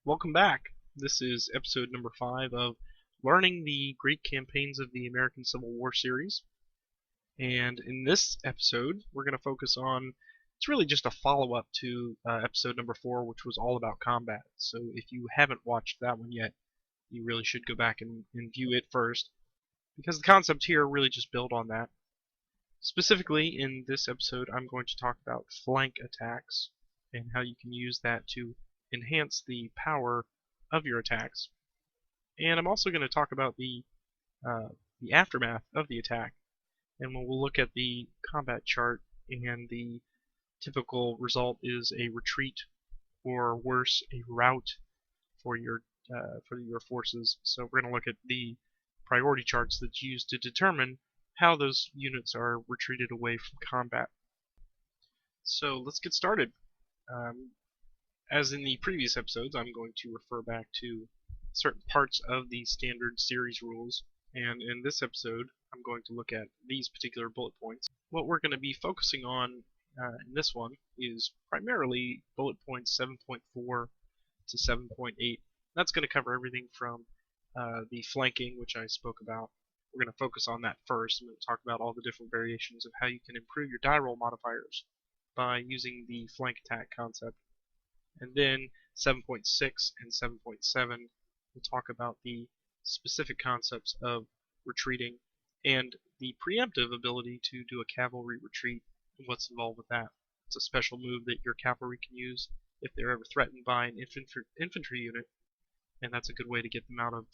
Welcome back. This is episode number 5 of Learning the Great Campaigns of the American Civil War series. And in this episode, we're going to focus on, it's really just a follow-up to episode number 4, which was all about combat. So if you haven't watched that one yet, you really should go back and view it first, because the concepts here really just build on that. Specifically, in this episode, I'm going to talk about flank attacks and how you can use that to enhance the power of your attacks. And I'm also going to talk about the aftermath of the attack, and we'll look at the combat chart, and the typical result is a retreat, or worse, a rout for your forces. So we're going to look at the priority charts that's used to determine how those units are retreated away from combat. So let's get started. As in the previous episodes, I'm going to refer back to certain parts of the standard series rules, and in this episode I'm going to look at these particular bullet points. What we're going to be focusing on in this one is primarily bullet points 7.4 to 7.8. That's going to cover everything from the flanking, which I spoke about. We're going to focus on that first. I'm going to talk about all the different variations of how you can improve your die roll modifiers by using the flank attack concept. And then 7.6 and 7.7 we'll talk about the specific concepts of retreating and the preemptive ability to do a cavalry retreat and what's involved with that. It's a special move that your cavalry can use if they're ever threatened by an infantry unit, and that's a good way to get them out of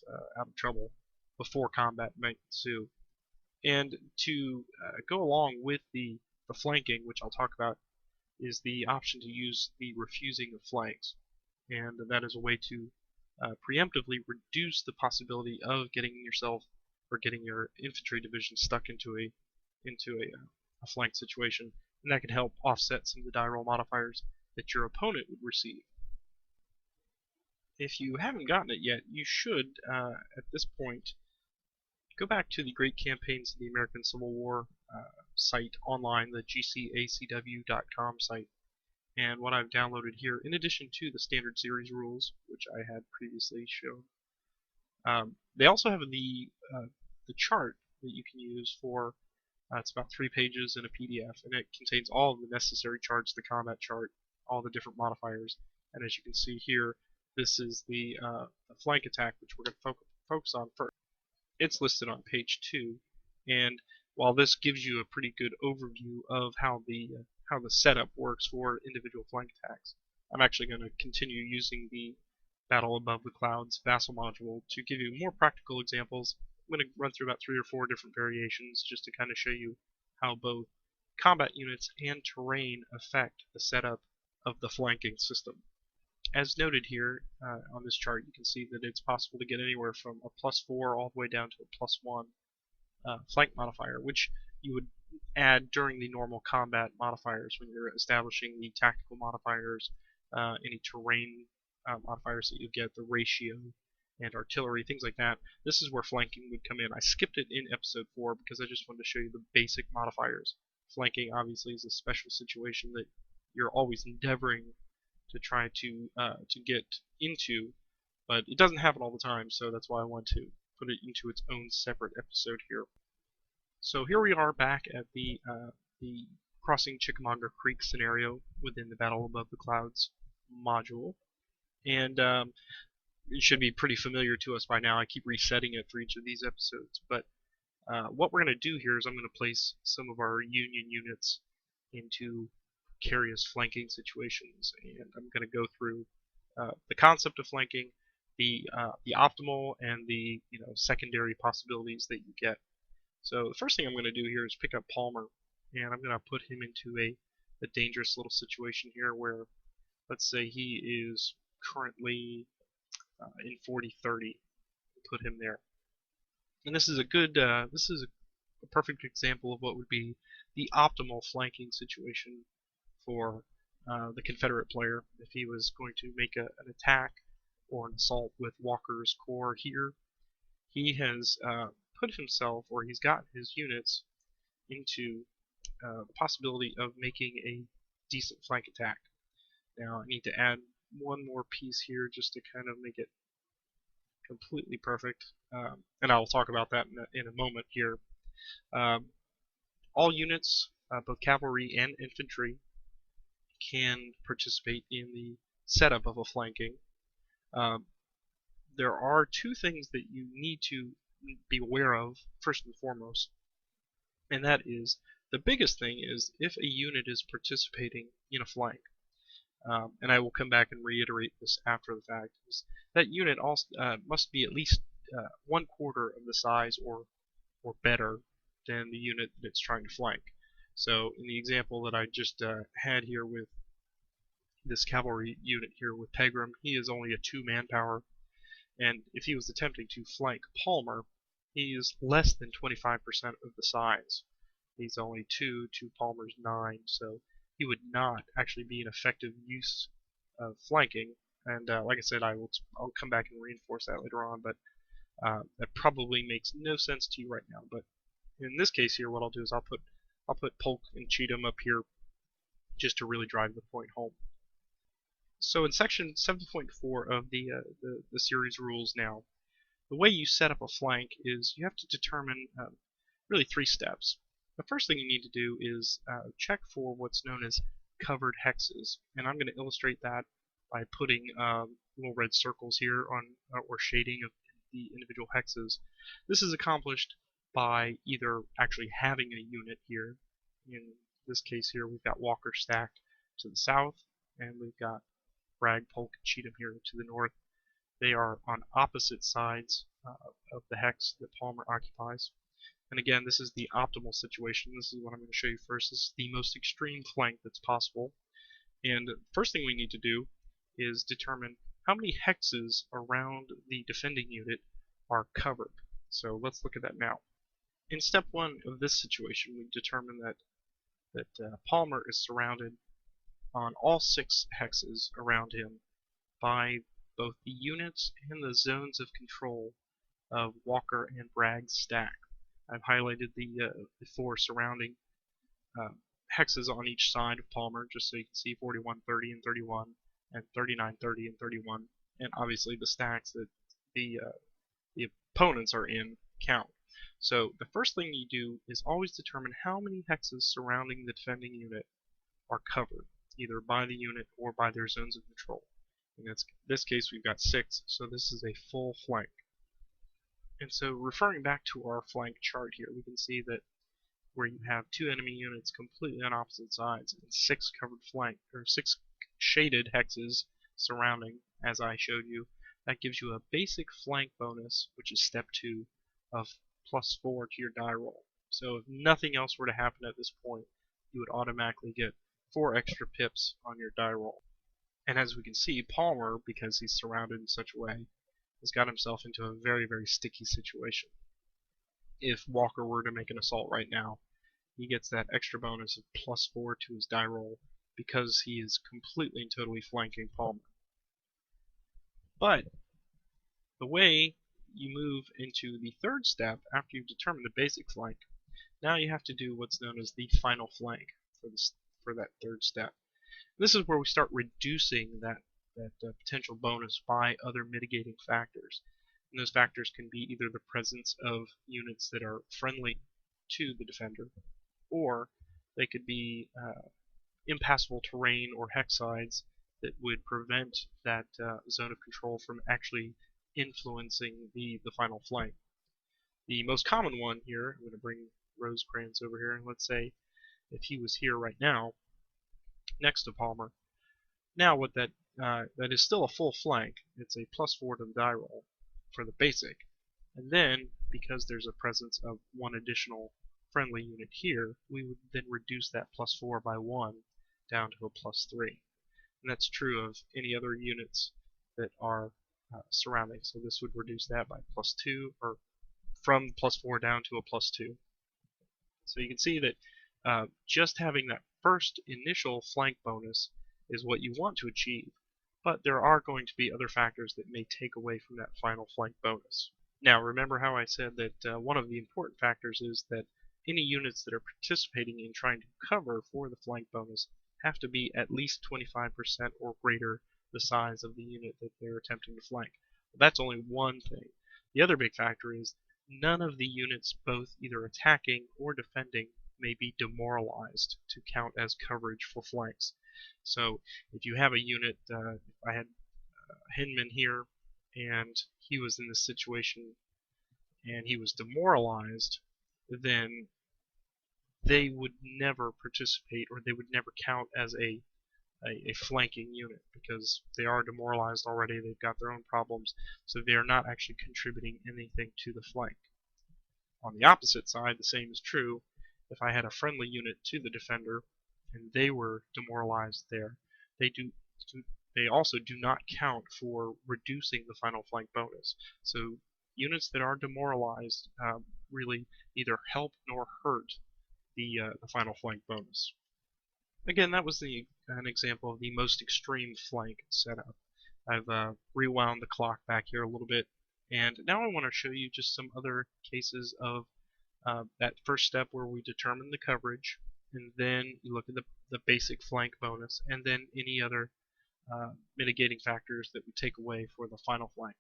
trouble before combat might ensue. And to go along with the flanking, which I'll talk about, is the option to use the refusing of flanks, and that is a way to preemptively reduce the possibility of getting yourself or getting your infantry division stuck into a flank situation, and that can help offset some of the die roll modifiers that your opponent would receive. If you haven't gotten it yet, you should, at this point, go back to the Great Campaigns of the American Civil War site online, the GCACW.com site. And what I've downloaded here, in addition to the standard series rules, which I had previously shown, they also have the chart that you can use for, it's about 3 pages in a PDF, and it contains all of the necessary charts, the combat chart, all the different modifiers. And as you can see here, this is the flank attack, which we're going to focus on first. It's listed on page 2, and while this gives you a pretty good overview of how the setup works for individual flank attacks, I'm actually going to continue using the Battle Above the Clouds vassal module to give you more practical examples. I'm going to run through about 3 or 4 different variations just to kind of show you how both combat units and terrain affect the setup of the flanking system. As noted here on this chart, you can see that it's possible to get anywhere from a +4 all the way down to a +1 flank modifier, which you would add during the normal combat modifiers when you're establishing the tactical modifiers, any terrain modifiers that you get, the ratio, and artillery, things like that. This is where flanking would come in. I skipped it in episode 4 because I just wanted to show you the basic modifiers. Flanking obviously is a special situation that you're always endeavoring to try to get into, but it doesn't happen all the time, so that's why I want to put it into its own separate episode here. So here we are back at the crossing Chickamauga Creek scenario within the Battle Above the Clouds module, and it should be pretty familiar to us by now. I keep resetting it for each of these episodes, but what we're going to do here is I'm going to place some of our Union units into precarious flanking situations, and I'm going to go through the concept of flanking, the optimal, and the secondary possibilities that you get. So the first thing I'm going to do here is pick up Palmer, and I'm going to put him into a dangerous little situation here where, let's say he is currently in 40-30. Put him there, and this is a good this is a perfect example of what would be the optimal flanking situation for the Confederate player if he was going to make an attack or an assault with Walker's corps here. He has put himself, or he's gotten his units into the possibility of making a decent flank attack. Now I need to add one more piece here just to kind of make it completely perfect, and I'll talk about that in a moment here. All units, both cavalry and infantry, can participate in the setup of a flanking. There are two things that you need to be aware of first and foremost, and that is, the biggest thing is if a unit is participating in a flank, and I will come back and reiterate this after the fact, is that unit also must be at least 1/4 of the size or better than the unit that it's trying to flank. So in the example that I just had here with this cavalry unit here with Pegram, he is only a 2 manpower, and if he was attempting to flank Palmer, he is less than 25% of the size. He's only 2 to Palmer's 9, so he would not actually be an effective use of flanking. And like I said, I'll come back and reinforce that later on, but that probably makes no sense to you right now. But in this case here, what I'll do is I'll put Polk and Cheatham up here just to really drive the point home. So in section 7.4 of the series rules now, the way you set up a flank is you have to determine really 3 steps. The first thing you need to do is check for what's known as covered hexes, and I'm going to illustrate that by putting little red circles here on or shading of the individual hexes. This is accomplished by either actually having a unit here. In this case here, we've got Walker stacked to the south, and we've got Bragg, Polk, and Cheatham here to the north. They are on opposite sides of the hex that Palmer occupies. And again, this is the optimal situation. This is what I'm going to show you first. This is the most extreme flank that's possible. And the first thing we need to do is determine how many hexes around the defending unit are covered. So let's look at that now. In step 1 of this situation, we determine that Palmer is surrounded on all 6 hexes around him by both the units and the zones of control of Walker and Bragg's stack. I've highlighted the 4 surrounding hexes on each side of Palmer, just so you can see 41, 30, and 31, and 39, 30, and 31, and obviously the stacks that the opponents are in count. So the first thing you do is always determine how many hexes surrounding the defending unit are covered, either by the unit or by their zones of control. In this case, we've got 6, so this is a full flank. And so referring back to our flank chart here, we can see that where you have 2 enemy units completely on opposite sides and 6 covered flank, or 6 shaded hexes surrounding, as I showed you, that gives you a basic flank bonus, which is step 2, of +4 to your die roll. So if nothing else were to happen at this point, you would automatically get 4 extra pips on your die roll. And as we can see, Palmer, because he's surrounded in such a way, has got himself into a very, very sticky situation. If Walker were to make an assault right now, he gets that extra bonus of +4 to his die roll because he is completely and totally flanking Palmer. But the way you move into the 3rd step, after you've determined the basic flank, now you have to do what's known as the final flank for that 3rd step. This is where we start reducing that potential bonus by other mitigating factors. And those factors can be either the presence of units that are friendly to the defender, or they could be impassable terrain or hex sides that would prevent that zone of control from actually influencing the final flank. The most common one here, I'm going to bring Rosecrans over here, and let's say if he was here right now, next to Palmer. Now what that is still a full flank. It's a +4 to the die roll for the basic. And then, because there's a presence of 1 additional friendly unit here, we would then reduce that +4 by 1 down to a +3. And that's true of any other units that are surrounding. So this would reduce that by +2, or from +4 down to a +2. So you can see that just having that first initial flank bonus is what you want to achieve, but there are going to be other factors that may take away from that final flank bonus. Now remember how I said that one of the important factors is that any units that are participating in trying to cover for the flank bonus have to be at least 25% or greater the size of the unit that they're attempting to flank. But that's only one thing. The other big factor is none of the units, both either attacking or defending, may be demoralized to count as coverage for flanks. So if you have a unit, if I had Hinman here, and he was in this situation, and he was demoralized, then they would never participate, or they would never count as a flanking unit, because they are demoralized already, they've got their own problems, so they are not actually contributing anything to the flank. On the opposite side, the same is true. If I had a friendly unit to the defender, and they were demoralized there, they also do not count for reducing the final flank bonus. So units that are demoralized really neither help nor hurt the final flank bonus. Again, that was an example of the most extreme flank setup. I've rewound the clock back here a little bit, and now I want to show you just some other cases of that first step where we determine the coverage, and then you look at the basic flank bonus, and then any other mitigating factors that we take away for the final flank.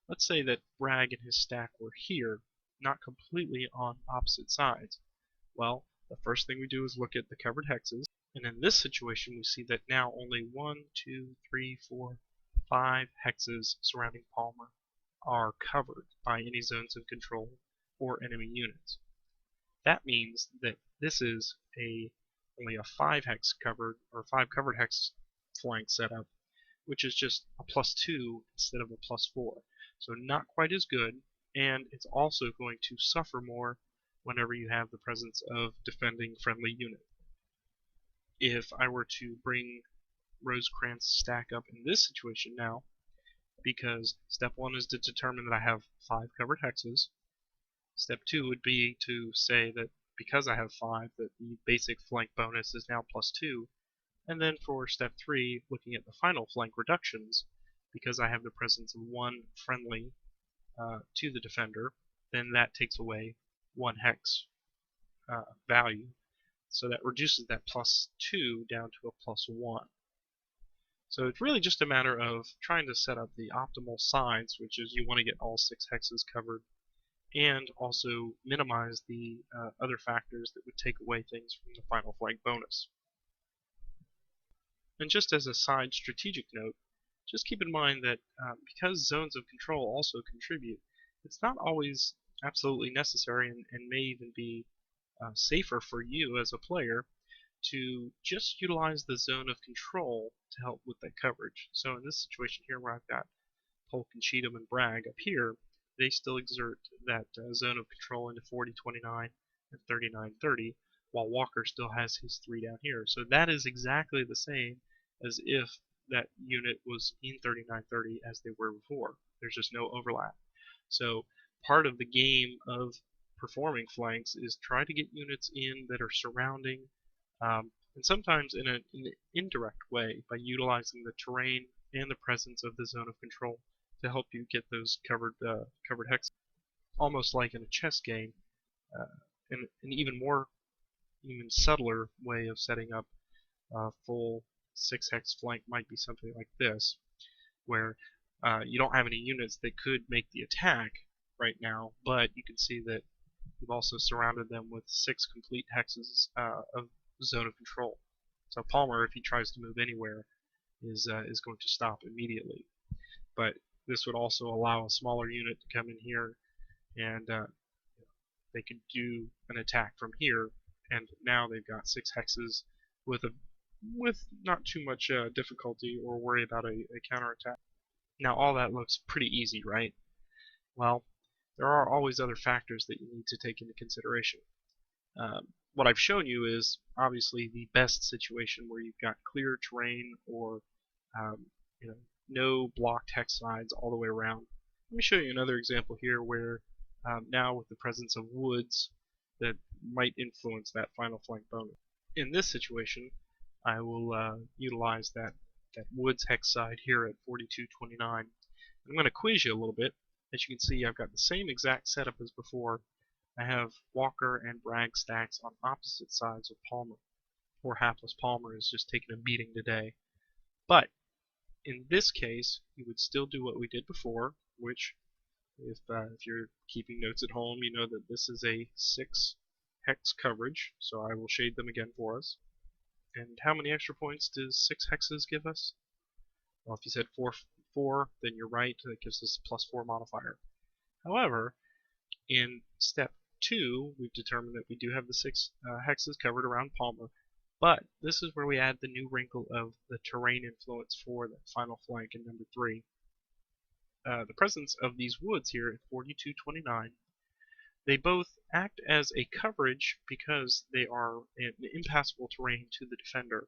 Let's say that Bragg and his stack were here, not completely on opposite sides. Well, the first thing we do is look at the covered hexes, and in this situation we see that now only 1, 2, 3, 4, 5 hexes surrounding Palmer are covered by any zones of control or enemy units. That means that this is only a 5 hex covered, or 5 covered hex flank setup, which is just a +2 instead of a +4. So not quite as good, and it's also going to suffer more whenever you have the presence of defending friendly unit. If I were to bring Rosecrans stack up in this situation now, because step 1 is to determine that I have 5 covered hexes, step 2 would be to say that because I have 5, that the basic flank bonus is now +2, and then for step 3, looking at the final flank reductions, because I have the presence of 1 friendly to the defender, then that takes away 1 hex value. So that reduces that +2 down to a +1. So it's really just a matter of trying to set up the optimal sides, which is you want to get all 6 hexes covered, and also minimize the other factors that would take away things from the final flank bonus. And just as a side strategic note, just keep in mind that because zones of control also contribute, it's not always absolutely necessary, and may even be safer for you as a player to just utilize the zone of control to help with that coverage. So in this situation here where I've got Polk and Cheatham and Bragg up here, they still exert that zone of control into 40-29 and 39-30, while Walker still has his 3 down here. So that is exactly the same as if that unit was in 39-30 as they were before. There's just no overlap. So part of the game of performing flanks is try to get units in that are surrounding, and sometimes in an indirect way by utilizing the terrain and the presence of the zone of control to help you get those covered hexes. Almost like in a chess game, and an even subtler way of setting up a full 6 hex flank might be something like this, where you don't have any units that could make the attack right now, but you can see that you've also surrounded them with 6 complete hexes of zone of control. So Palmer, if he tries to move anywhere, is going to stop immediately. But this would also allow a smaller unit to come in here, and they could do an attack from here, and now they've got 6 hexes with not too much difficulty or worry about a counterattack. Now all that looks pretty easy, right? Well, there are always other factors that you need to take into consideration. What I've shown you is obviously the best situation where you've got clear terrain, or no blocked hex sides all the way around. Let me show you another example here where now with the presence of woods that might influence that final flank bonus. In this situation, I will utilize that woods hex side here at 42-29. I'm going to quiz you a little bit. As you can see, I've got the same exact setup as before. I have Walker and Bragg stacks on opposite sides of Palmer. Poor hapless Palmer is just taking a beating today. But In this case, you would still do what we did before, which, if you're keeping notes at home, you know that this is a 6 hex coverage, so I will shade them again for us. And how many extra points does 6 hexes give us? Well, if you said 4, then you're right, that gives us a +4 modifier. However, in step 2, we've determined that we do have the 6 hexes covered around Palmer, but this is where we add the new wrinkle of the terrain influence for the final flank in number 3. The presence of these woods here at 4229, they both act as a coverage because they are an impassable terrain to the defender,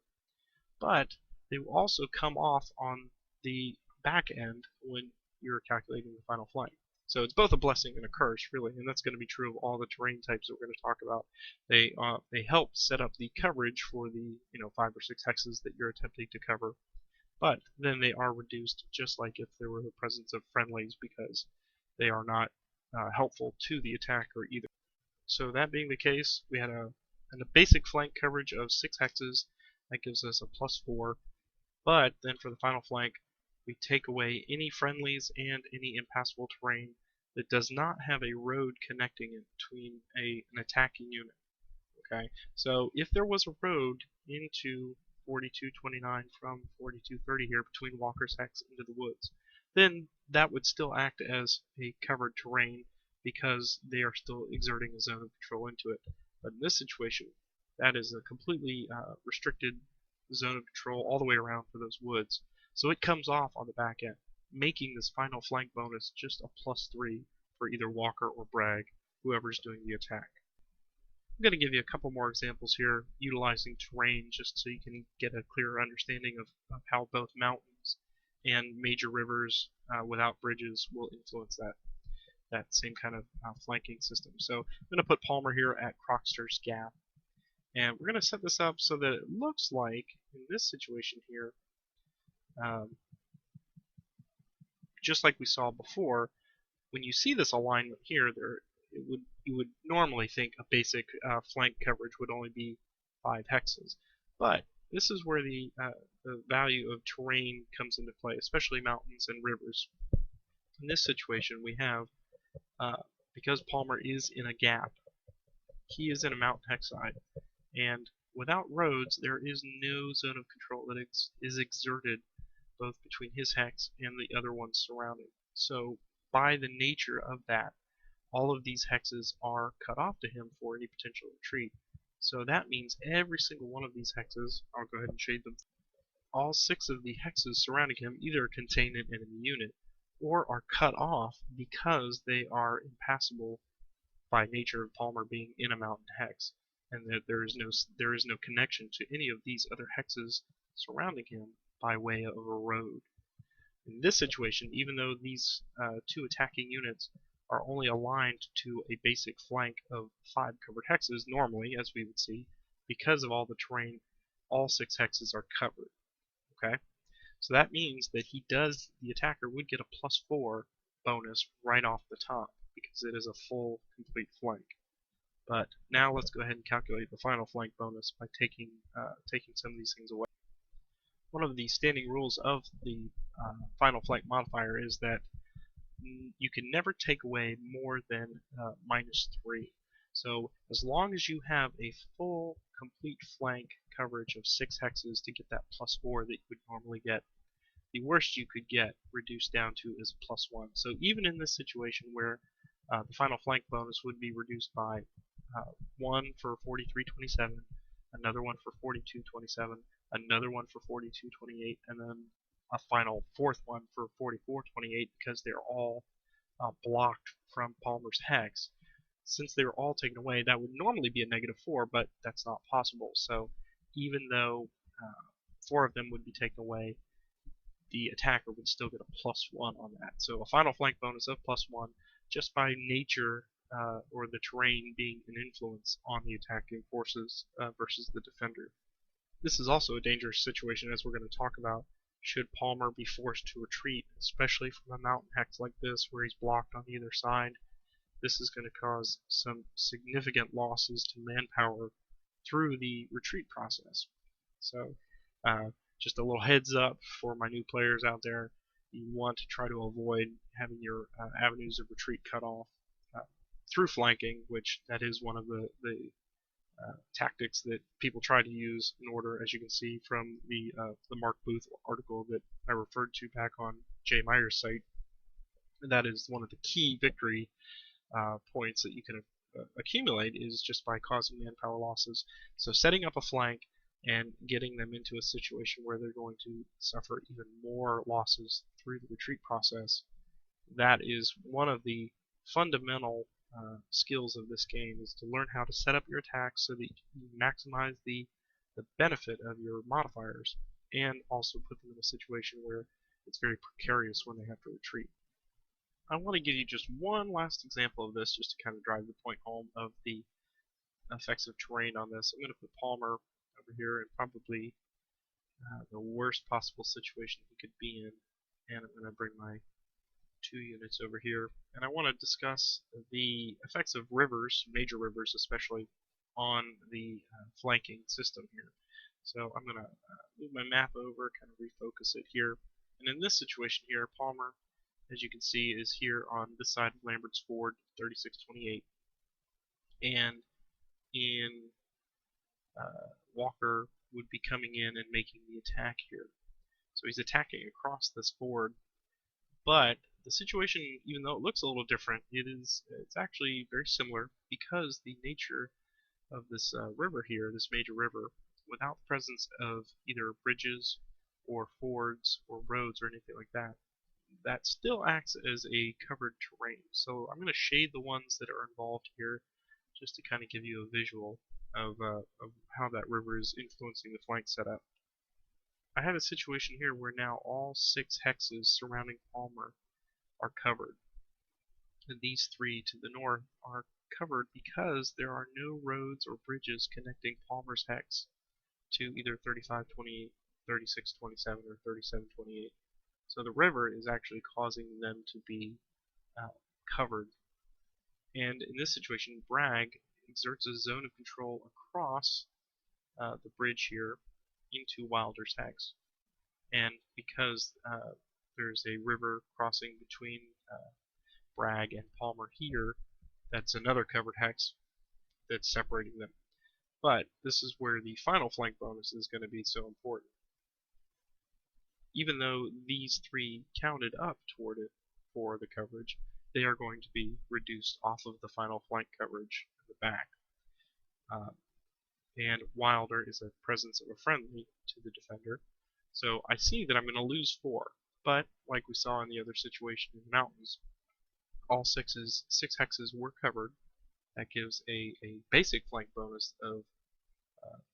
but they will also come off on the back end when you're calculating the final flank. So it's both a blessing and a curse, really, and that's going to be true of all the terrain types that we're going to talk about. They help set up the coverage for the 5 or 6 hexes that you're attempting to cover, but then they are reduced just like if there were the presence of friendlies, because they are not helpful to the attacker either. So that being the case, we had a basic flank coverage of 6 hexes. That gives us a +4, but then for the final flank, we take away any friendlies and any impassable terrain that does not have a road connecting it between an attacking unit. Okay, so if there was a road into 4229 from 4230 here between Walker's Hex into the woods, then that would still act as a covered terrain because they are still exerting a zone of control into it. But in this situation, that is a completely restricted zone of control all the way around for those woods. So it comes off on the back end, making this final flank bonus just a +3 for either Walker or Bragg, whoever's doing the attack. I'm going to give you a couple more examples here utilizing terrain just so you can get a clearer understanding of how both mountains and major rivers without bridges will influence that same kind of flanking system. So I'm going to put Palmer here at Croxter's Gap. And we're going to set this up so that it looks like, in this situation here, just like we saw before, when you see this alignment here, you would normally think a basic flank coverage would only be 5 hexes. But this is where the value of terrain comes into play, especially mountains and rivers. In this situation, we have, because Palmer is in a gap, he is in a mountain hex side, and without roads, there is no zone of control that is exerted both between his hex and the other ones surrounding. So by the nature of that, all of these hexes are cut off to him for any potential retreat. So that means every single one of these hexes, I'll go ahead and shade them, all 6 of the hexes surrounding him either contain an enemy unit or are cut off because they are impassable by nature of Palmer being in a mountain hex, and that there is no connection to any of these other hexes surrounding him by way of a road. In this situation, even though these 2 attacking units are only aligned to a basic flank of 5 covered hexes normally, as we would see, because of all the terrain, all 6 hexes are covered. Okay, so that means that the attacker would get a +4 bonus right off the top because it is a full, complete flank. But now let's go ahead and calculate the final flank bonus by taking some of these things away. One of the standing rules of the final flank modifier is that you can never take away more than -3. So as long as you have a full, complete flank coverage of 6 hexes to get that +4 that you would normally get, the worst you could get reduced down to is a +1. So even in this situation where the final flank bonus would be reduced by 1 for 4327, another one for 4227, another one for 4228, and then a final 4th one for 4428 because they're all blocked from Palmer's hex. Since they were all taken away, that would normally be a -4, but that's not possible. So even though 4 of them would be taken away, the attacker would still get a +1 on that. So a final flank bonus of +1 just by nature or the terrain being an influence on the attacking forces versus the defender. This is also a dangerous situation, as we're going to talk about, should Palmer be forced to retreat, especially from a mountain hex like this where he's blocked on either side. This is going to cause some significant losses to manpower through the retreat process. So just a little heads up for my new players out there. You want to try to avoid having your avenues of retreat cut off through flanking, which that is one of the tactics that people try to use in order, as you can see from the Mark Booth article that I referred to back on Jay Meyer's site. That is one of the key victory points that you can accumulate is just by causing manpower losses. So setting up a flank and getting them into a situation where they're going to suffer even more losses through the retreat process, that is one of the fundamental skills of this game, is to learn how to set up your attacks so that you maximize the benefit of your modifiers and also put them in a situation where it's very precarious when they have to retreat. I want to give you just one last example of this just to kind of drive the point home of the effects of terrain on this. I'm going to put Palmer over here in probably the worst possible situation he could be in, and I'm going to bring my 2 units over here, and I want to discuss the effects of rivers, major rivers especially, on the flanking system here. So I'm going to move my map over, kind of refocus it here, and in this situation here, Palmer, as you can see, is here on this side of Lambert's Ford, 3628, and in Walker would be coming in and making the attack here. So he's attacking across this ford, but the situation, even though it looks a little different, it's actually very similar, because the nature of this river here, this major river, without the presence of either bridges or fords or roads or anything like that, that still acts as a covered terrain. So I'm going to shade the ones that are involved here just to kind of give you a visual of how that river is influencing the flank setup. I have a situation here where now all 6 hexes surrounding Palmer are covered. And these 3 to the north are covered because there are no roads or bridges connecting Palmer's hex to either 3528, 3627, or 3728. So the river is actually causing them to be covered. And in this situation, Bragg exerts a zone of control across the bridge here into Wilder's hex. And because there's a river crossing between Bragg and Palmer here, that's another covered hex that's separating them. But this is where the final flank bonus is going to be so important. Even though these 3 counted up toward it for the coverage, they are going to be reduced off of the final flank coverage in the back. And Wilder is a presence of a friendly to the defender. So I see that I'm going to lose 4, but like we saw in the other situation in the mountains, all 6 hexes were covered. That gives a basic flank bonus of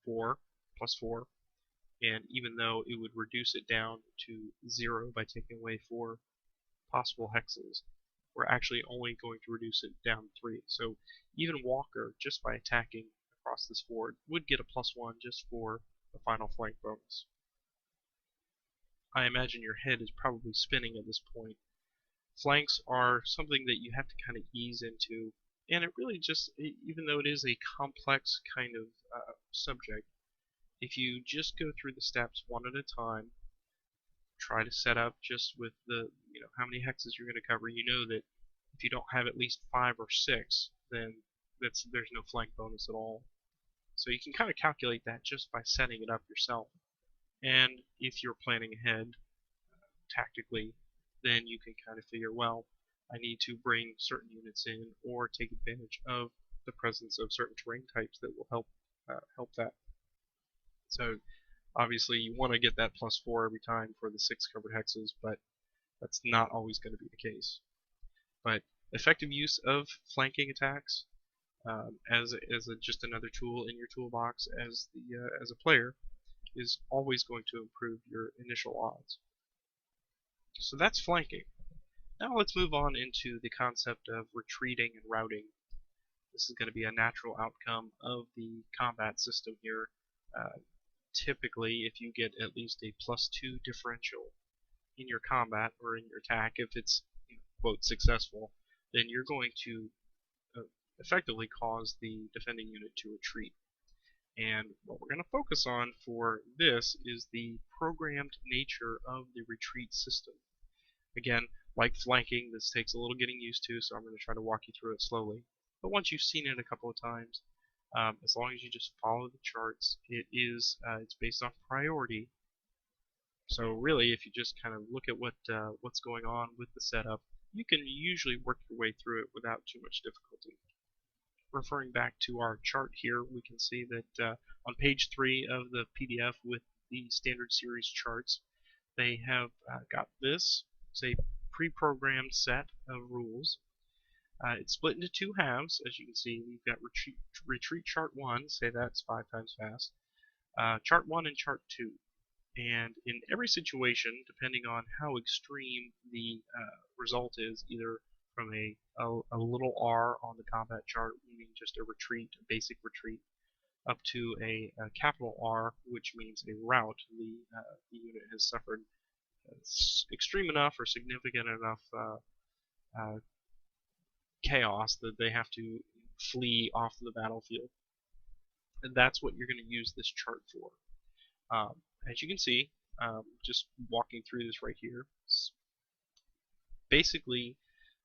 4 plus 4, and even though it would reduce it down to 0 by taking away 4 possible hexes, we're actually only going to reduce it down to 3. So even Walker, just by attacking across this ford, would get a +1 just for the final flank bonus. I imagine your head is probably spinning at this point. Flanks are something that you have to kind of ease into, and it really just, even though it is a complex kind of subject, if you just go through the steps one at a time, try to set up just with the, how many hexes you're going to cover, you know that if you don't have at least 5 or 6, then there's no flank bonus at all. So you can kind of calculate that just by setting it up yourself. And if you're planning ahead tactically, then you can kind of figure, well, I need to bring certain units in or take advantage of the presence of certain terrain types that will help that. So obviously you want to get that +4 every time for the 6 covered hexes, but that's not always going to be the case. But effective use of flanking attacks as just another tool in your toolbox as a player is always going to improve your initial odds. So that's flanking. Now let's move on into the concept of retreating and routing. This is going to be a natural outcome of the combat system here. Typically, if you get at least a +2 differential in your combat or in your attack, if it's quote successful, then you're going to effectively cause the defending unit to retreat. And what we're going to focus on for this is the programmed nature of the retreat system. Again, like flanking, this takes a little getting used to, so I'm going to try to walk you through it slowly. But once you've seen it a couple of times, as long as you just follow the charts, it's based off priority. So really, if you just kind of look at what's going on with the setup, you can usually work your way through it without too much difficulty. Referring back to our chart here, we can see that on page 3 of the PDF with the standard series charts, they have got this. It's a pre-programmed set of rules. It's split into two halves, as you can see. We've got retreat chart 1, say that's 5 times fast, chart 1 and chart 2. And in every situation, depending on how extreme the result is, either from a little r on the combat chart, meaning just a retreat, a basic retreat, up to a capital R, which means a rout. The unit has suffered extreme enough or significant enough chaos that they have to flee off the battlefield. And that's what you're going to use this chart for. As you can see, just walking through this right here, basically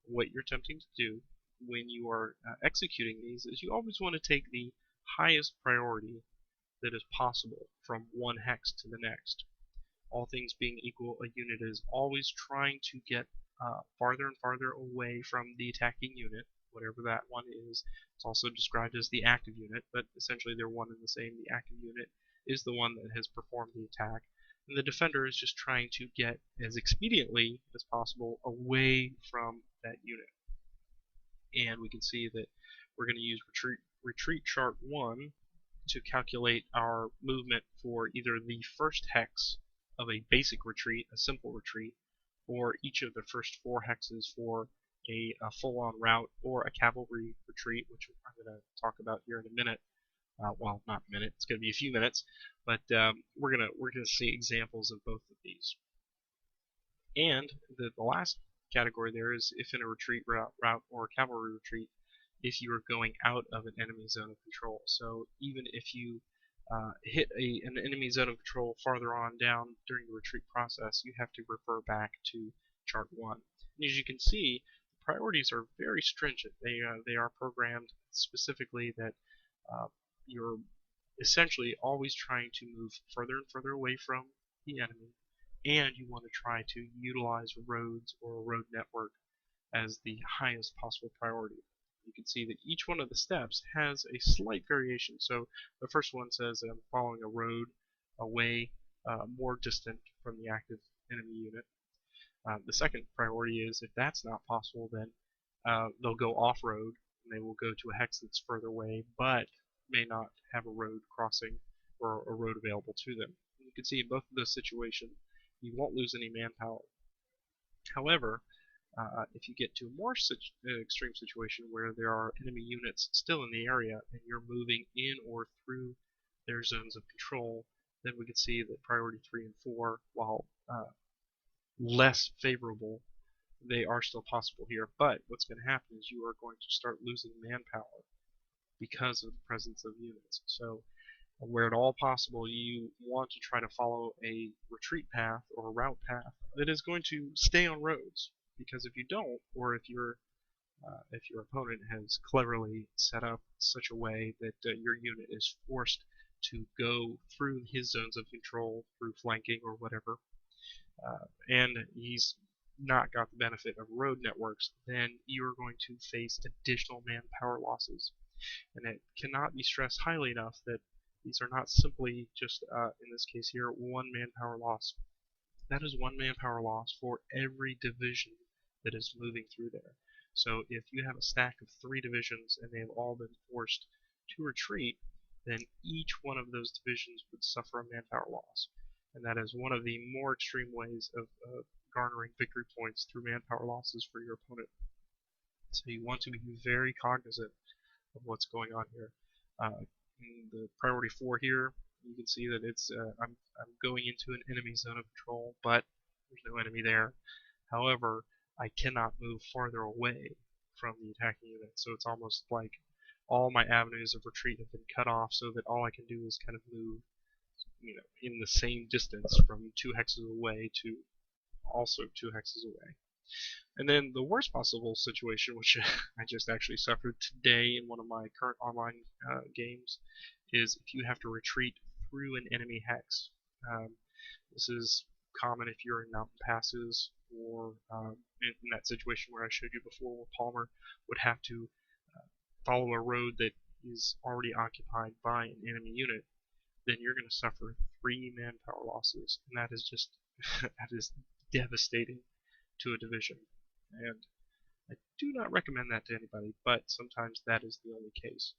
what you're attempting to do when you are executing these is you always want to take the highest priority that is possible from one hex to the next. All things being equal, a unit is always trying to get farther and farther away from the attacking unit, whatever that one is. It's also described as the active unit, but essentially they're one and the same. The active unit is the one that has performed the attack, and the defender is just trying to get as expediently as possible away from that unit. And we can see that we're going to use retreat chart 1 to calculate our movement for either the first hex of a basic retreat, a simple retreat, or each of the first 4 hexes for a full-on rout or a cavalry retreat, which I'm going to talk about here in a minute. Well, not a minute. It's going to be a few minutes, but we're gonna see examples of both of these. And the last category there is if in a retreat rout or a cavalry retreat, if you are going out of an enemy zone of control. So even if you hit an enemy zone of control farther on down during the retreat process, you have to refer back to chart 1. And as you can see, the priorities are very stringent. They are programmed specifically that you're essentially always trying to move further and further away from the enemy, and you want to try to utilize roads or a road network as the highest possible priority. You can see that each one of the steps has a slight variation. So the first one says I'm following a road away, more distant from the active enemy unit. The second priority is if that's not possible, then they'll go off-road and they will go to a hex that's further away, but may not have a road crossing or a road available to them. You can see in both of those situations, you won't lose any manpower. However, if you get to a more extreme situation where there are enemy units still in the area and you're moving in or through their zones of control, then we can see that priority 3 and 4, while less favorable, they are still possible here. But what's going to happen is you are going to start losing manpower because of the presence of units. So where at all possible, you want to try to follow a retreat path or a route path that is going to stay on roads. Because if you don't, or if your opponent has cleverly set up such a way that your unit is forced to go through his zones of control through flanking or whatever, and he's not got the benefit of road networks, then you're going to face additional manpower losses. And it cannot be stressed highly enough that these are not simply just, in this case here, one manpower loss. That is one manpower loss for every division that is moving through there. So if you have a stack of 3 divisions and they have all been forced to retreat, then each one of those divisions would suffer a manpower loss. And that is one of the more extreme ways of garnering victory points through manpower losses for your opponent. So you want to be very cognizant of what's going on here. In the priority 4 here, you can see that it's I'm going into an enemy zone of control, but there's no enemy there. However, I cannot move farther away from the attacking unit, so it's almost like all my avenues of retreat have been cut off, so that all I can do is kind of move, in the same distance from 2 hexes away to also 2 hexes away. And then the worst possible situation, which I just actually suffered today in one of my current online games, is if you have to retreat through an enemy hex. This is common if you're in mountain passes, or in that situation where I showed you before, where Palmer would have to follow a road that is already occupied by an enemy unit. Then you're going to suffer 3 manpower losses, and that is just that is devastating to a division. And I do not recommend that to anybody, but sometimes that is the only case.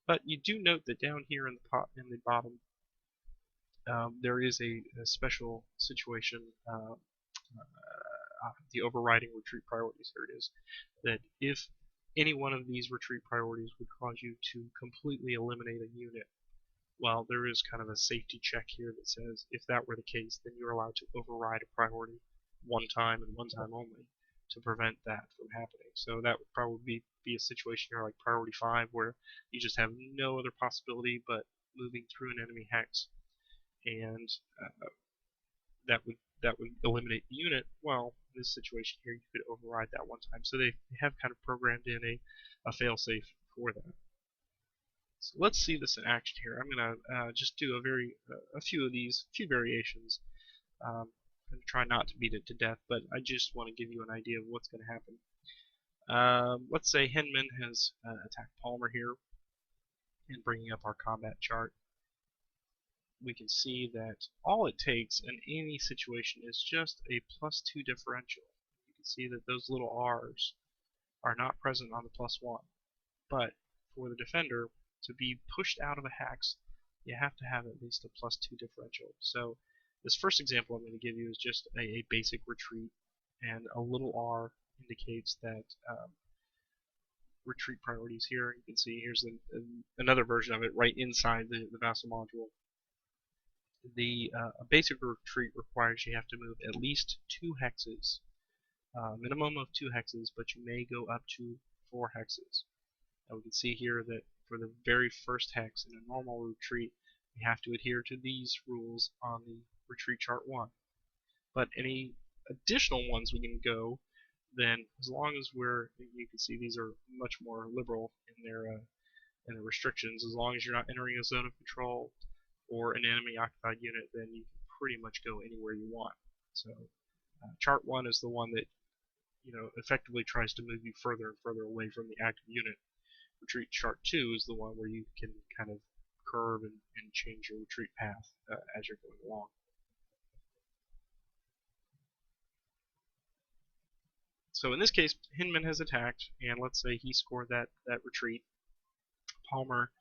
But you do note that down here in the bottom, there is a special situation, the overriding retreat priorities. Here it is. That if any one of these retreat priorities would cause you to completely eliminate a unit, well, there is kind of a safety check here that says if that were the case, then you're allowed to override a priority one time and one time only to prevent that from happening. So that would probably be a situation here like priority 5, where you just have no other possibility but moving through an enemy hex, and that would eliminate the unit. Well, in this situation here, you could override that one time. So they have kind of programmed in a failsafe for that. So let's see this in action here. I'm going to just do a few of these, few variations. I'm going to try not to beat it to death, but I just want to give you an idea of what's going to happen. Let's say Hinman has attacked Palmer here, and bringing up our combat chart, we can see that all it takes in any situation is just a +2 differential. You can see that those little R's are not present on the +1, but for the defender to be pushed out of a hex, you have to have at least a +2 differential. So this first example I'm going to give you is just a basic retreat, and a little R indicates that retreat priorities here. You can see here's another version of it right inside the vassal module. The basic retreat requires you have to move at least 2 hexes, minimum of 2 hexes, but you may go up to 4 hexes. Now we can see here that for the very first hex in a normal retreat, we have to adhere to these rules on the retreat chart 1. But any additional ones we can go, then as long as you can see these are much more liberal in their restrictions. As long as you're not entering a zone of control or an enemy occupied unit, then you can pretty much go anywhere you want. So chart 1 is the one that effectively tries to move you further and further away from the active unit. Retreat chart 2 is the one where you can kind of curve and change your retreat path as you're going along. So in this case, Hinman has attacked, and let's say he scored that retreat. Palmer,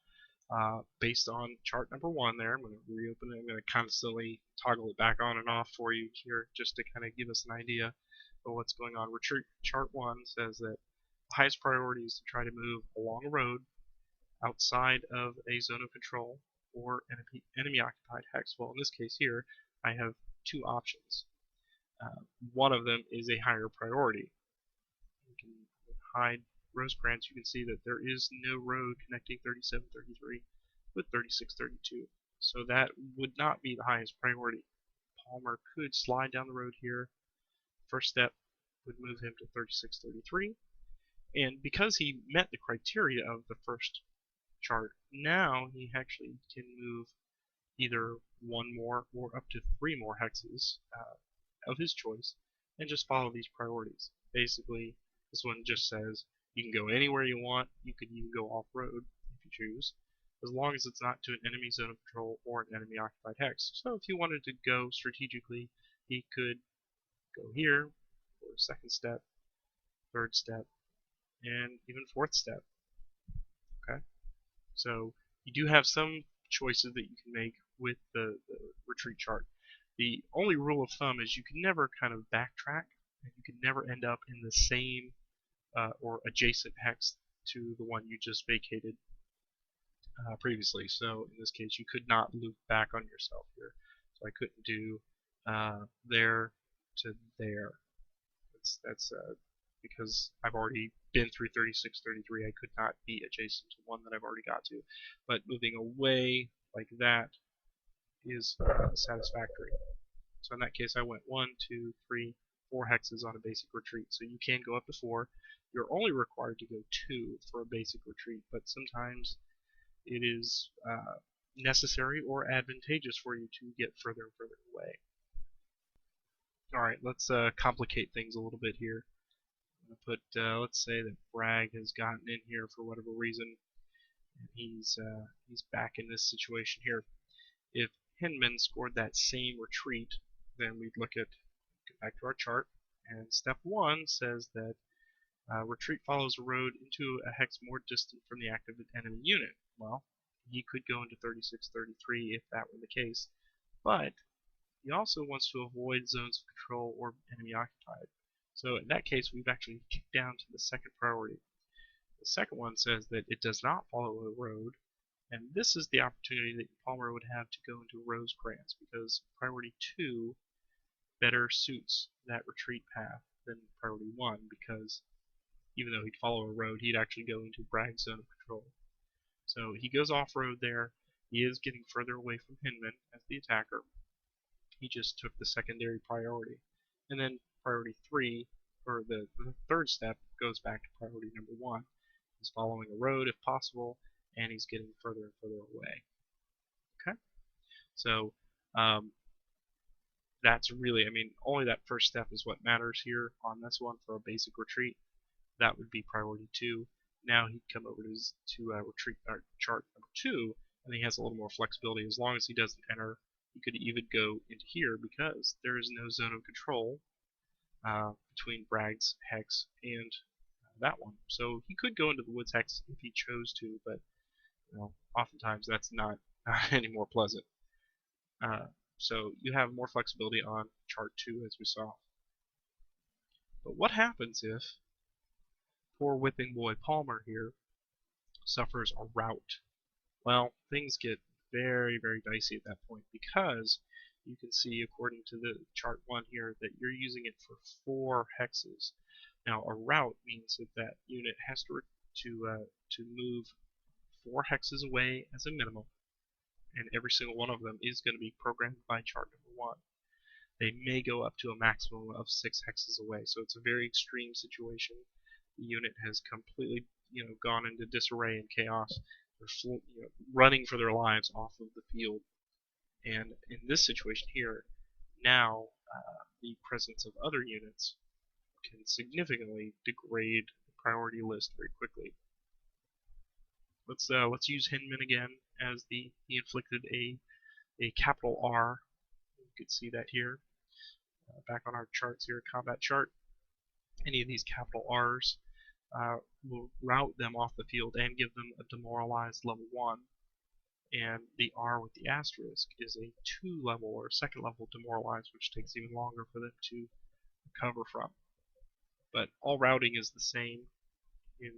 based on chart number 1 there, I'm going to reopen it. I'm going to constantly toggle it back on and off for you here just to kind of give us an idea of what's going on. Retreat chart 1 says that the highest priority is to try to move along a road outside of a zone of control or an enemy occupied hex. Well, in this case here, I have 2 options. One of them is a higher priority. You can hide Rosecrans. You can see that there is no road connecting 3733 with 3632. So that would not be the highest priority. Palmer could slide down the road here. First step would move him to 3633. And because he met the criteria of the first chart, now he actually can move either 1 more or up to 3 more hexes of his choice and just follow these priorities. Basically, this one just says you can go anywhere you want. You could even go off-road if you choose, as long as it's not to an enemy zone of control or an enemy occupied hex. So if he wanted to go strategically, he could go here for a second step, third step, and even 4th step. Okay, so you do have some choices that you can make with the retreat chart. The only rule of thumb is you can never kind of backtrack, and you can never end up in the same or adjacent hex to the one you just vacated previously. So in this case, you could not loop back on yourself here. So I couldn't do there to there. That's because I've already been through 36, 33. I could not be adjacent to one that I've already got to. But moving away like that is satisfactory. So in that case, I went 1, 2, 3, 4 hexes on a basic retreat. So you can go up to 4. You're only required to go 2 for a basic retreat, but sometimes it is necessary or advantageous for you to get further and further away. Alright, let's complicate things a little bit here. I'm going to put, let's say that Bragg has gotten in here for whatever reason, and he's back in this situation here. If Hinman scored that same retreat, then we'd go back to our chart, and step 1 says that retreat follows a road into a hex more distant from the active enemy unit. Well, he could go into 36, 33 if that were the case, but he also wants to avoid zones of control or enemy occupied. So in that case, we've actually kicked down to the second priority. The second one says that it does not follow a road, and this is the opportunity that Palmer would have to go into Rosecrans, because priority 2 better suits that retreat path than priority 1, because even though he'd follow a road, he'd actually go into Bragg's zone of control. So he goes off-road there. He is getting further away from Hinman as the attacker. He just took the secondary priority. And then priority 3, or the third step, goes back to priority number 1. He's following a road if possible, and he's getting further and further away. Okay? So that's really, only that first step is what matters here on this one for a basic retreat. That would be priority 2. Now he'd come over to retreat chart number 2, and he has a little more flexibility. As long as he doesn't enter, he could even go into here because there is no zone of control between Bragg's hex and that one. So he could go into the woods hex if he chose to, but oftentimes that's not any more pleasant. So you have more flexibility on chart 2, as we saw. But what happens if poor whipping boy Palmer here suffers a rout? Well, things get very, very dicey at that point, because you can see, according to the chart 1 here, that you're using it for 4 hexes. Now, a rout means that that unit has to move 4 hexes away as a minimum, and every single one of them is going to be programmed by chart number 1. They may go up to a maximum of 6 hexes away, so it's a very extreme situation. The unit has completely, gone into disarray and chaos. They're running for their lives off of the field. And in this situation here, now the presence of other units can significantly degrade the priority list very quickly. Let's use Hinman again, as he inflicted a capital R. You can see that here. Back on our charts here, combat chart. Any of these capital R's will rout them off the field and give them a demoralized level 1. And the R with the asterisk is a 2 level or second level demoralized, which takes even longer for them to recover from. But all routing is the same. In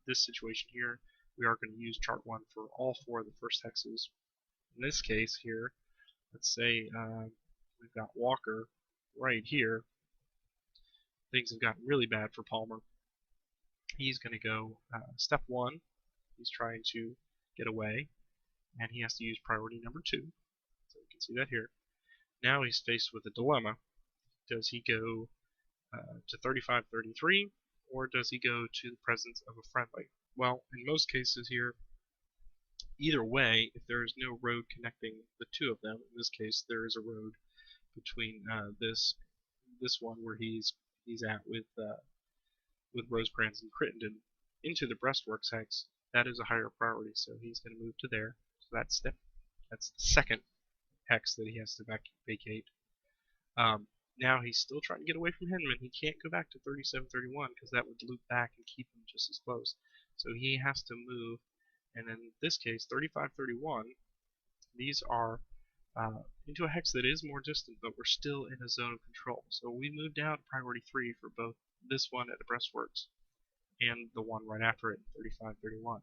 this situation here, we are going to use chart 1 for all 4 of the first hexes. In this case here, let's say we've got Walker right here. Things have gotten really bad for Palmer. He's going to go step 1. He's trying to get away, and he has to use priority number 2. So you can see that here. Now he's faced with a dilemma. Does he go to 35, 33, or does he go to the presence of a friendly? Well, in most cases here, either way, if there is no road connecting the two of them, in this case there is a road between this one where he's at with Rosecrans and Crittenden into the breastworks hex. That is a higher priority, so he's going to move to there. So that's the second hex that he has to vacate. Now he's still trying to get away from Hinman. He can't go back to 37-31 because that would loop back and keep him just as close. So he has to move, and in this case, 35-31, these are into a hex that is more distant, but we're still in a zone of control. So we move down to priority 3 for both this one at the breastworks and the one right after it, 35-31.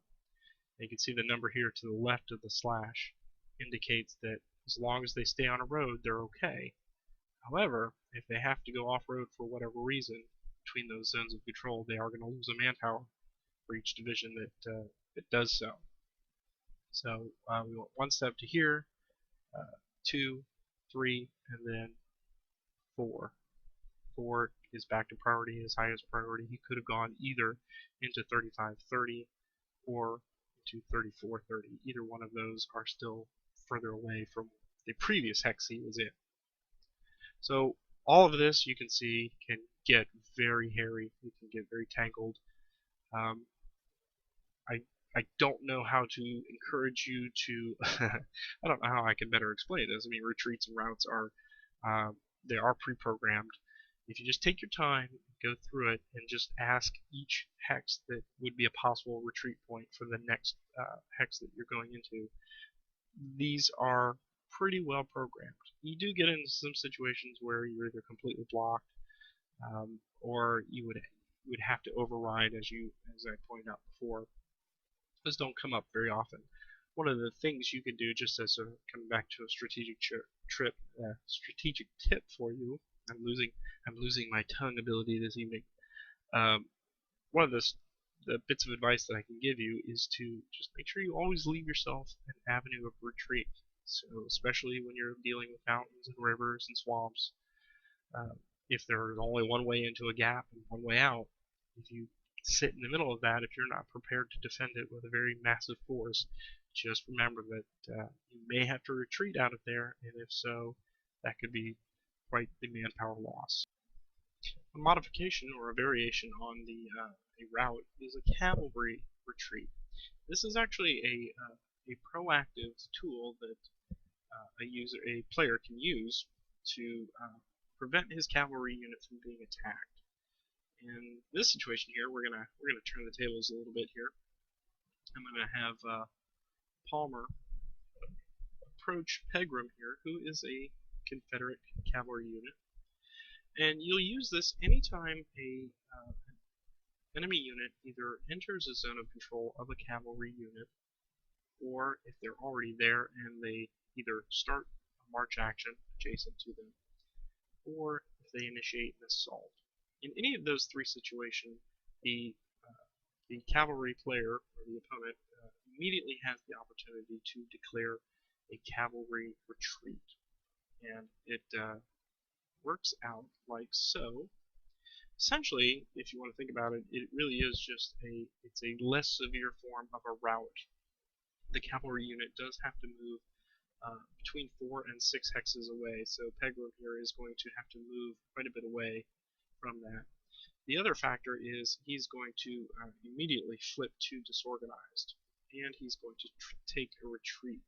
You can see the number here to the left of the slash indicates that as long as they stay on a road, they're okay. However, if they have to go off-road for whatever reason, between those zones of control, they are going to lose a manpower for each division that does so. So we want 1 step to here, 2, 3, and then 4. 4 is back to priority, his highest priority. He could have gone either into 35-30 or into 34-30. Either one of those are still further away from the previous hex he was in. So all of this, you can see, can get very hairy. It can get very tangled. I don't know how to encourage you to I don't know how I can better explain this. I mean, retreats and routes are they are pre-programmed. If you just take your time, go through it, and just ask each hex that would be a possible retreat point for the next hex that you're going into, these are pretty well programmed. You do get into some situations where you're either completely blocked, or you would have to override, as I pointed out before. Those don't come up very often. One of the things you can do, just as coming back to a strategic strategic tip for you. I'm losing my tongue ability this evening. One of the bits of advice that I can give you is to just make sure you always leave yourself an avenue of retreat. So especially when you're dealing with mountains and rivers and swamps, if there's only one way into a gap and one way out, if you sit in the middle of that, if you're not prepared to defend it with a very massive force, just remember that you may have to retreat out of there, and if so, that could be quite the manpower loss. A modification or a variation on a route is a cavalry retreat. This is actually a proactive tool that a player can use to prevent his cavalry unit from being attacked. In this situation here, we're gonna turn the tables a little bit here. I'm gonna have Palmer approach Pegram here, who is a Confederate cavalry unit, and you'll use this anytime an enemy unit either enters a zone of control of a cavalry unit, or if they're already there and they either start a march action adjacent to them, or if they initiate an assault. In any of those three situations, the cavalry player, or the opponent, immediately has the opportunity to declare a cavalry retreat. And it works out like so. Essentially, if you want to think about it, it really is just it's a less severe form of a rout. The cavalry unit does have to move between 4 and 6 hexes away, so Pegram here is going to have to move quite a bit away from that. The other factor is he's going to immediately flip to disorganized, and he's going to take a retreat.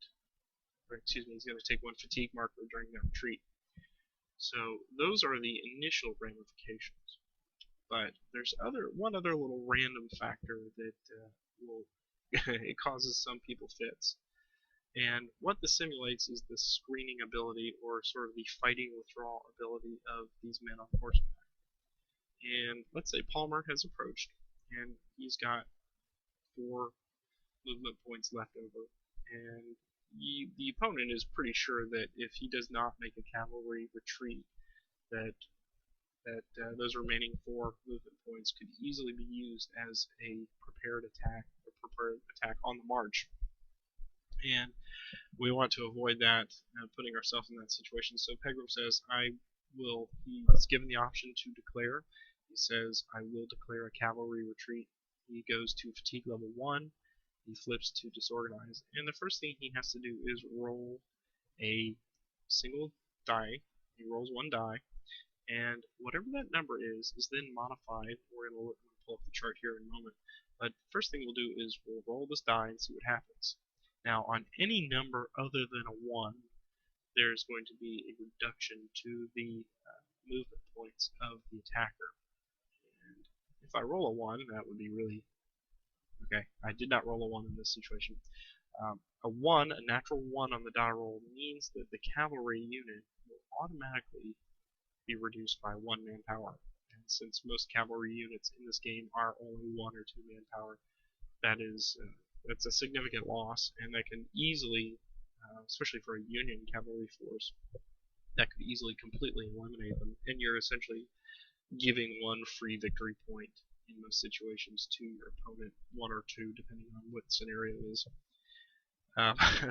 Or excuse me, he's going to take 1 fatigue marker during that retreat. So those are the initial ramifications. But there's one other little random factor that it causes some people fits. And what this simulates is the screening ability, or sort of the fighting withdrawal ability of these men on horseback. And let's say Palmer has approached, and he's got 4 movement points left over, and the opponent is pretty sure that if he does not make a cavalry retreat, that those remaining 4 movement points could easily be used as a prepared attack on the march. And we want to avoid that, putting ourselves in that situation. So Pegram says, he's given the option to declare. He says, I will declare a cavalry retreat. He goes to fatigue level 1. He flips to disorganize. And the first thing he has to do is roll a single die. He rolls 1 die. And whatever that number is then modified. We're going to pull up the chart here in a moment. But the first thing we'll do is we'll roll this die and see what happens. Now, on any number other than a 1, there's going to be a reduction to the movement points of the attacker. And if I roll a 1, that would be really... Okay, I did not roll a 1 in this situation. A natural 1 on the die roll means that the cavalry unit will automatically be reduced by 1 manpower. And since most cavalry units in this game are only 1 or 2 manpower, that's a significant loss, and that can easily, especially for a Union cavalry force, that could easily completely eliminate them. And you're essentially giving one free victory point in most situations to your opponent, one or two depending on what the scenario is.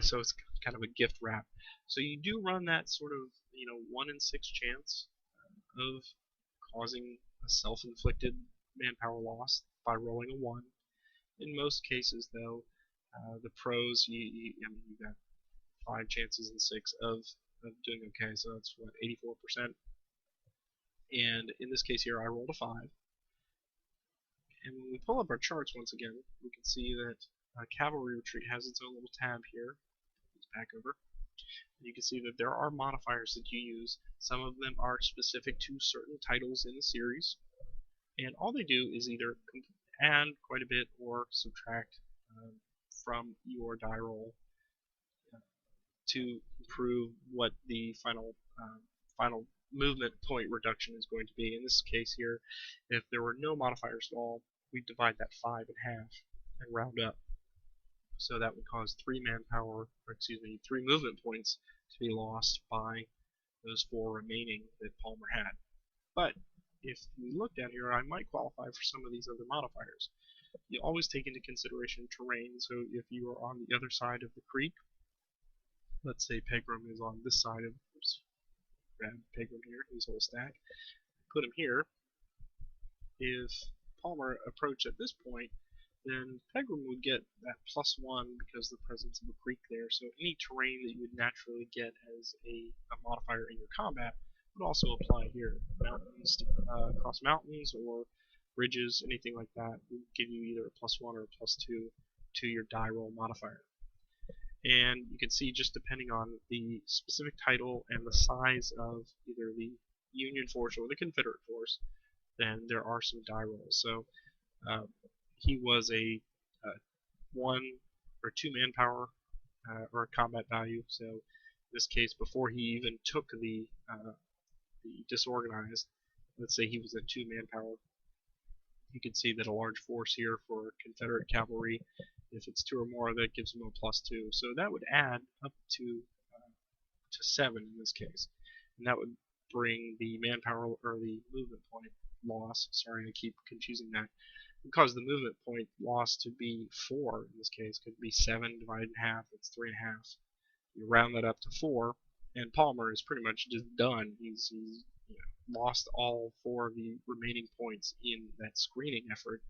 So it's kind of a gift wrap. So you do run that sort of 1 in 6 chance of causing a self-inflicted manpower loss by rolling a 1. In most cases, though, the pros, you've got 5 chances in 6 of doing okay, so that's what, 84%. And in this case here, I rolled a 5. And when we pull up our charts once again, we can see that Cavalry Retreat has its own little tab here. It's back over. You can see that there are modifiers that you use. Some of them are specific to certain titles in the series, and all they do is either add quite a bit or subtract from your die roll to improve what the final movement point reduction is going to be. In this case here, if there were no modifiers at all, we'd divide that 5 in half and round up. So that would cause 3 movement points to be lost by those 4 remaining that Palmer had. But if we look down here, I might qualify for some of these other modifiers. You always take into consideration terrain, so if you are on the other side of the creek, let's say Pegram is on this side of, grab Pegram here, his whole stack, put him here. If Palmer approached at this point, then Pegram would get that +1 because of the presence of a creek there. So any terrain that you would naturally get as a modifier in your combat would also apply here. Mountains, across mountains or ridges, anything like that would give you either a +1 or a +2 to your die roll modifier. And you can see, just depending on the specific title and the size of either the Union force or the Confederate force, then there are some die rolls. So he was a 1 or 2 manpower or combat value. So in this case, before he even took the disorganized, let's say he was at 2 manpower, you can see that a large force here for Confederate cavalry, if it's 2 or more, that gives him a +2. So that would add up to 7 in this case, and that would bring the manpower or the movement point loss. Sorry, I keep confusing that. Because the movement point loss to be 4 in this case, could be 7 divided in half. That's 3.5. You round that up to 4, and Palmer is pretty much just done. He's lost all 4 of the remaining points in that screening effort.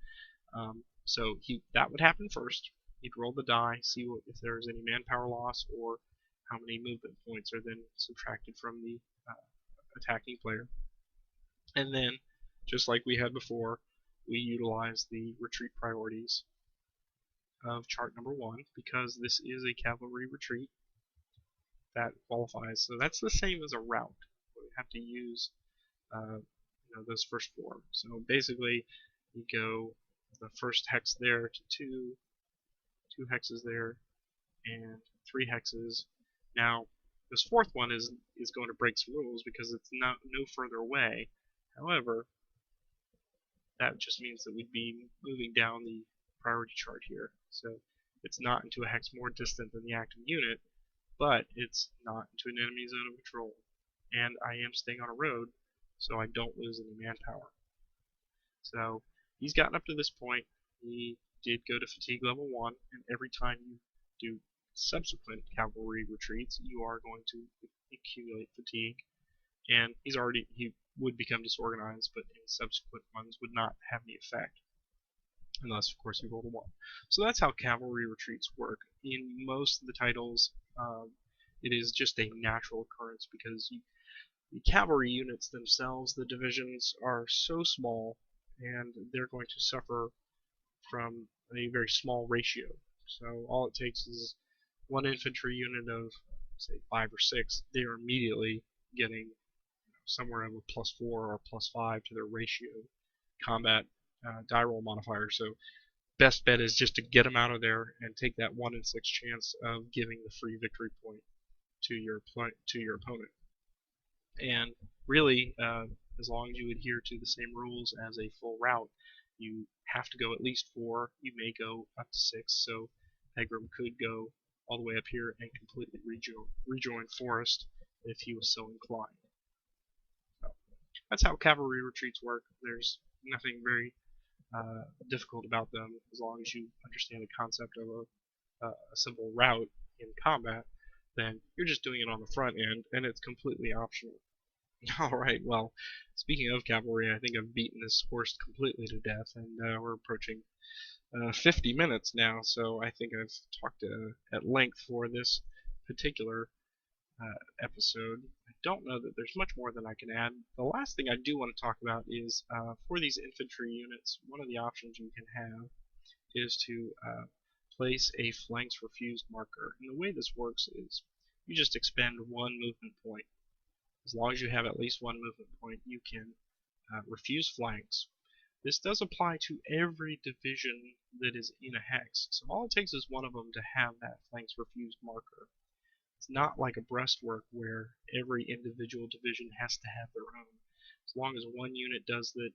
So that would happen first. He'd roll the die, see if there's any manpower loss or how many movement points are then subtracted from the attacking player. And then, just like we had before, we utilize the retreat priorities of chart number 1 because this is a cavalry retreat. That qualifies. So that's the same as a rout. We have to use those first 4. So basically, you go the first hex there to 2 hexes there, and 3 hexes. Now, this 4th one is going to break some rules because it's no further away. However, that just means that we'd be moving down the priority chart here. So it's not into a hex more distant than the active unit, but it's not into an enemy zone of control. And I am staying on a road, so I don't lose any manpower. So he's gotten up to this point. He did go to fatigue level 1, and every time you do subsequent cavalry retreats, you are going to accumulate fatigue. And he would become disorganized, but any subsequent ones would not have any effect, unless of course you rolled a 1. So that's how cavalry retreats work. In most of the titles, it is just a natural occurrence because the cavalry units themselves, the divisions, are so small, and they're going to suffer from a very small ratio. So all it takes is one infantry unit of, say, 5 or 6. They are immediately getting somewhere of a +4 or a +5 to their ratio combat die roll modifier. So best bet is just to get them out of there and take that 1 in 6 chance of giving the free victory point to your opponent. And really, as long as you adhere to the same rules as a full rout, you have to go at least 4. You may go up to 6. So Pegram could go all the way up here and completely rejoin Forrest if he was so inclined. That's how cavalry retreats work. There's nothing very difficult about them as long as you understand the concept of a simple rout in combat. Then you're just doing it on the front end, and it's completely optional. Alright, well, speaking of cavalry, I think I've beaten this horse completely to death, and we're approaching 50 minutes now, so I think I've talked at length for this particular episode. I don't know that there's much more than I can add. The last thing I do want to talk about is for these infantry units, one of the options you can have is to place a flanks refused marker. And the way this works is you just expend one movement point. As long as you have at least one movement point, you can refuse flanks. This does apply to every division that is in a hex, so all it takes is one of them to have that flanks refused marker. It's not like a breastwork where every individual division has to have their own. As long as one unit does the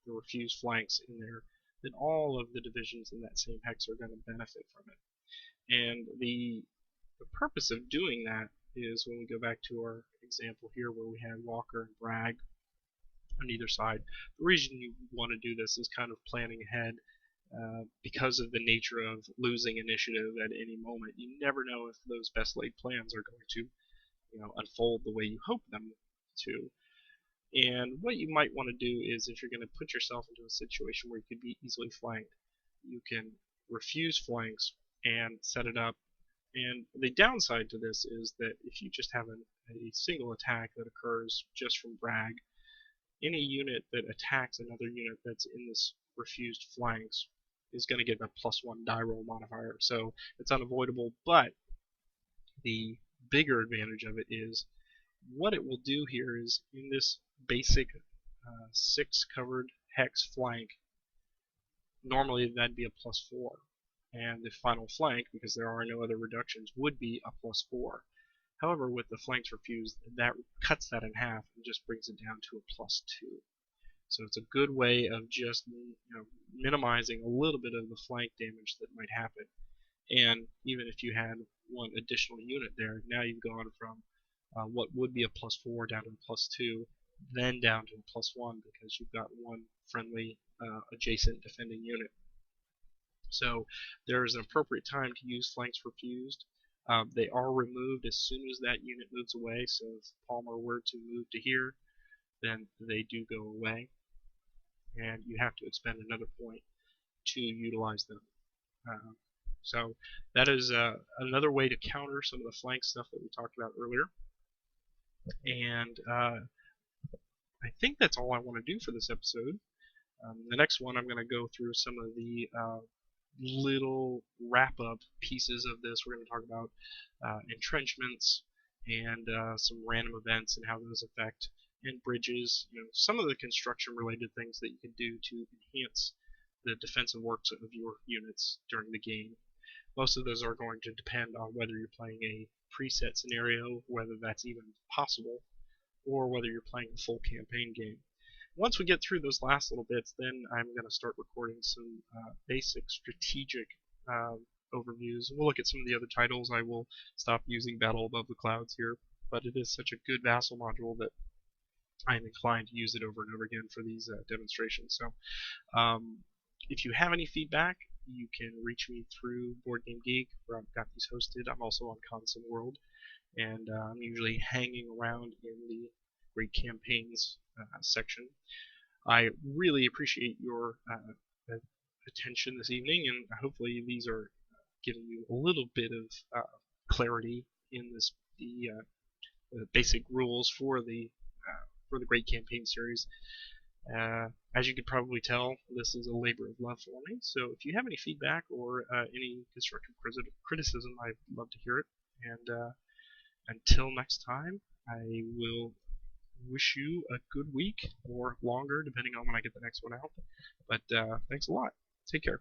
refused flanks in there, then all of the divisions in that same hex are going to benefit from it. And the purpose of doing that is when we go back to our example here where we had Walker and Bragg on either side. The reason you want to do this is kind of planning ahead because of the nature of losing initiative at any moment. You never know if those best laid plans are going to unfold the way you hope them to. And what you might want to do is, if you're going to put yourself into a situation where you could be easily flanked, you can refuse flanks and set it up. And the downside to this is that if you just have a single attack that occurs just from Bragg, any unit that attacks another unit that's in this refused flanks is going to get a +1 die roll modifier. So it's unavoidable, but the bigger advantage of it is what it will do here is in this basic 6 covered hex flank, normally that'd be a +4. And the final flank, because there are no other reductions, would be a +4. However, with the flanks refused, that cuts that in half and just brings it down to a +2. So it's a good way of just minimizing a little bit of the flank damage that might happen. And even if you had one additional unit there, now you've gone from what would be a +4 down to a +2, then down to a +1 because you've got one friendly adjacent defending unit. So there is an appropriate time to use flanks refused. They are removed as soon as that unit moves away, so if Palmer were to move to here, then they do go away, and you have to expend another point to utilize them. So that is another way to counter some of the flank stuff that we talked about earlier. And I think that's all I want to do for this episode. The next one I'm going to go through some of the little wrap-up pieces of this. We're going to talk about entrenchments and some random events and how those affect, and bridges, some of the construction-related things that you can do to enhance the defensive works of your units during the game. Most of those are going to depend on whether you're playing a preset scenario, whether that's even possible, or whether you're playing a full campaign game. Once we get through those last little bits, then I'm going to start recording some basic strategic overviews. We'll look at some of the other titles. I will stop using Battle Above the Clouds here, but it is such a good vassal module that I'm inclined to use it over and over again for these demonstrations. So if you have any feedback, you can reach me through Board Game Geek, where I've got these hosted. I'm also on Conceptual World, and I'm usually hanging around in the Great Campaigns section. I really appreciate your attention this evening, and hopefully these are giving you a little bit of clarity in the basic rules for the Great Campaign series. As you could probably tell, this is a labor of love for me, so if you have any feedback or any constructive criticism, I'd love to hear it. And until next time, I will wish you a good week, or longer, depending on when I get the next one out. But thanks a lot. Take care.